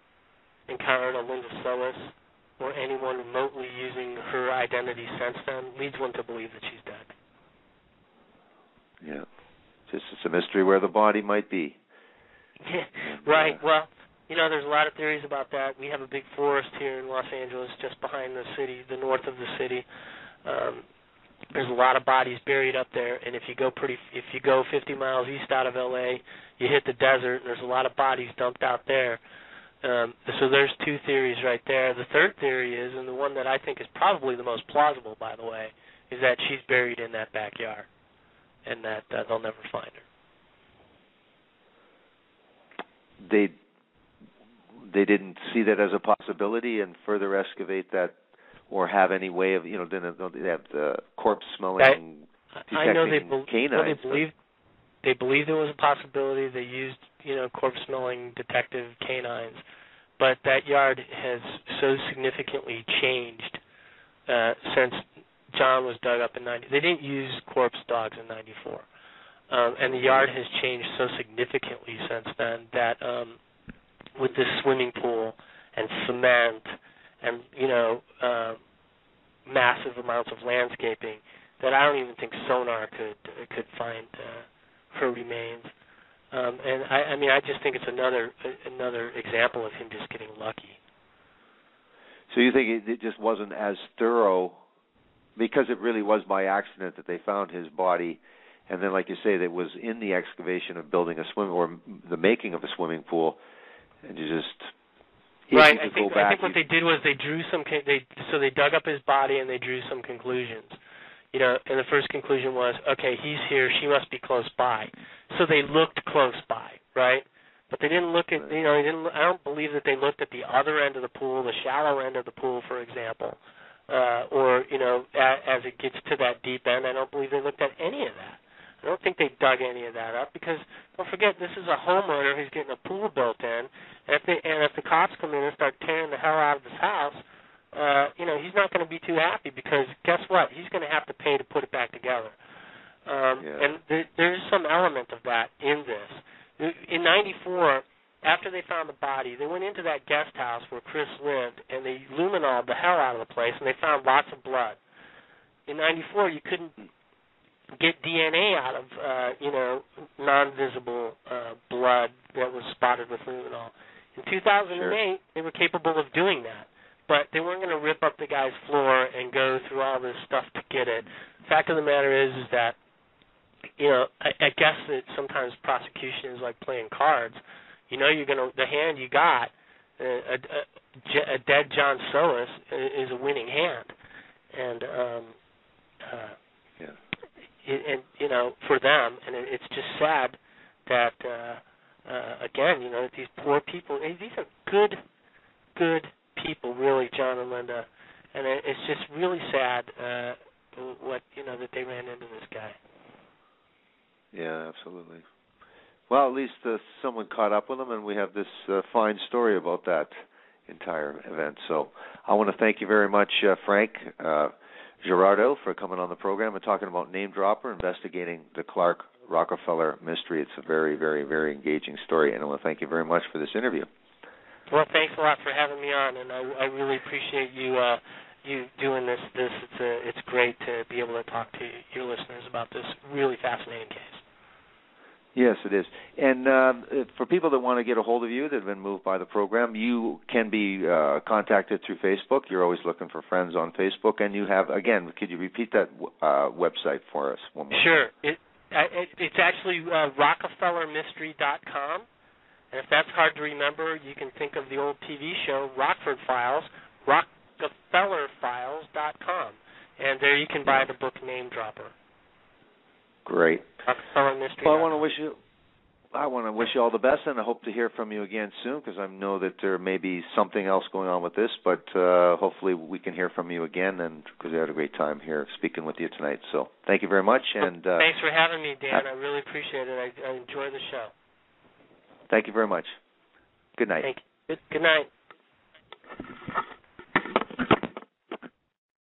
encountered a Linda Sohus or anyone remotely using her identity since then leads one to believe that she's dead. Yeah. Just it's a mystery where the body might be. Yeah, right. Well, there's a lot of theories about that. We have a big forest here in Los Angeles just behind the city, the north of the city. There's a lot of bodies buried up there, and if you go 50 miles east out of LA, you hit the desert, and there's a lot of bodies dumped out there. So there's two theories right there. The third theory is, and the one that I think is probably the most plausible, by the way, is that she's buried in that backyard, and that they'll never find her. They didn't see that as a possibility and further excavate that, or have any way of, didn't they have the corpse smelling, detecting canines? They believed there was a possibility. They used, corpse smelling detective canines, but that yard has so significantly changed since John was dug up in 90. They didn't use corpse dogs in 94, and the yard has changed so significantly since then that with this swimming pool and cement and massive amounts of landscaping, that I don't even think sonar could find her remains. And I just think it's another example of him just getting lucky. So you think it just wasn't as thorough because it really was by accident that they found his body, and then, like you say, that was in the excavation of building a or the making of a swimming pool, and you just right. I think what they did was they drew they dug up his body and they drew some conclusions. And the first conclusion was, okay, he's here, she must be close by. So they looked close by, right? But they didn't look at, I don't believe that they looked at the other end of the pool, the shallow end of the pool, for example, or as it gets to that deep end. I don't believe they looked at any of that. I don't think they dug any of that up because, don't forget, this is a homeowner who's getting a pool built in, and if the cops come in and start tearing the hell out of his house, he's not going to be too happy because guess what? He's going to have to pay to put it back together. And there's some element of that in this. In 94, after they found the body, they went into that guest house where Chris lived, and they luminoled the hell out of the place, and they found lots of blood. In 94, you couldn't get DNA out of, non-visible blood that was spotted with luminol. In 2008, they were capable of doing that. But they weren't going to rip up the guy's floor and go through all this stuff to get it. The fact of the matter is that, I guess that sometimes prosecution is like playing cards. The hand you got, a dead John Sohus is a winning hand. And, for them, and it's just sad that, again, these poor people, these are good people, really, John and Linda, and it's just really sad that they ran into this guy. Yeah, absolutely. Well, at least someone caught up with them, and we have this fine story about that entire event. So I want to thank you very much, Frank Gerhardsreiter, for coming on the program and talking about Name Dropper, investigating the Clark Rockefeller mystery. It's a very, very, very engaging story, and I want to thank you very much for this interview. Well, thanks a lot for having me on, and I really appreciate you doing this. It's great to be able to talk to your listeners about this really fascinating case. Yes, it is. And for people that want to get a hold of you that have been moved by the program, you can be contacted through Facebook. You're always looking for friends on Facebook, and you have, again, could you repeat that website for us one more time? Sure. It's actually RockefellerMystery.com. And if that's hard to remember, you can think of the old TV show, Rockford Files, RockefellerFiles.com. And there you can buy the book Name Dropper. Great. Rockefeller Mystery. Well, I want to wish you all the best, and I hope to hear from you again soon, because I know that there may be something else going on with this, but hopefully we can hear from you again, and because we had a great time here speaking with you tonight. So thank you very much. And thanks for having me, Dan. I really appreciate it. I enjoy the show. Thank you very much. Good night. Thank you. Good night.